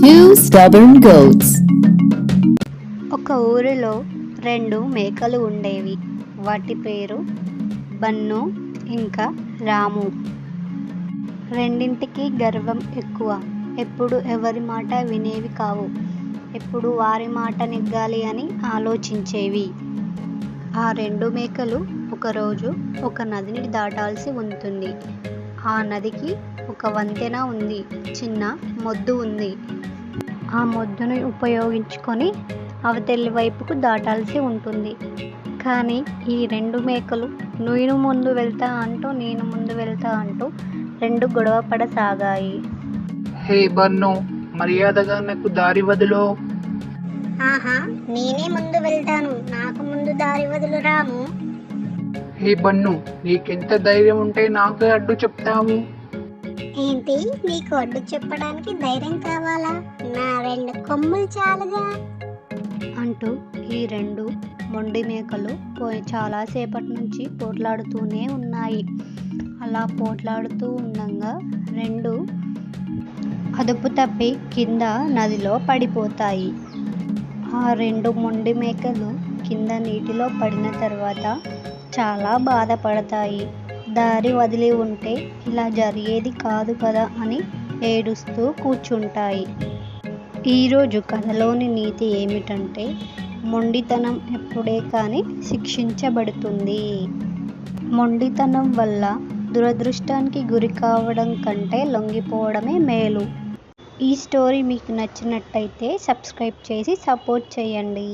Two stubborn goats. ఒక ఊరిలో 2 మేకలు ఉండేవి. వాటి పేరు బన్ను ఇంకా రాము. రెండింటికి గర్వం ఎక్కువ. ఎప్పుడు ఎవరి మాట వినేవి కావు. ఎప్పుడు వారి మాట నెగ్గాలి అని ఆలోచించేవి. ఆ 2 మేకలు ఒకరోజు ఒక నదిని దాటాల్సి ఉంటుంది. ఆ నదికి ఒక వంతెన ఉంది. చిన్న మొద్దు ఉంది. ఆ మొద్దుని ఉపయోగించుకొని అవతలి వైపుకు దాటాల్సి ఉంటుంది. కానీ ఈ 2 మేకలు నేను ముందు వెళ్తా అంటూ 2 గొడవ పడసాగాయి. హే బన్ను, మర్యాదగా నాకు దారి వదిలో. ఆహా, నేనే ముందు వెళ్తాను, నాకు ముందు దారి వదులు రాము. హే బన్ను, నీకెంత ధైర్యం ఉంటే నాకే అడ్డు చెప్తావు? ఏంటి, నీకు అడ్డు చెప్పడానికి ధైర్యం కావాలా? నా 2 కొమ్ములు చాలుగా అంటూ ఈ 2 మొండి మేకలు చాలాసేపటి నుంచి పోట్లాడుతూనే ఉన్నాయి. అలా పోట్లాడుతూ ఉండగా 2 అదుపు తప్పి కింద నదిలో పడిపోతాయి. ఆ 2 మొండి మేకలు కింద నీటిలో పడిన తర్వాత చాలా బాధపడతాయి. దారి వదిలి ఉంటే ఇలా జరిగేది కాదు కదా అని ఏడుస్తూ కూర్చుంటాయి. ఈరోజు కథలోని నీతి ఏమిటంటే, మొండితనం ఎప్పుడే కానీ శిక్షించబడుతుంది. మొండితనం వల్ల దురదృష్టానికి గురి కావడం కంటే లొంగిపోవడమే మేలు. ఈ స్టోరీ మీకు నచ్చినట్టయితే సబ్స్క్రైబ్ చేసి సపోర్ట్ చేయండి.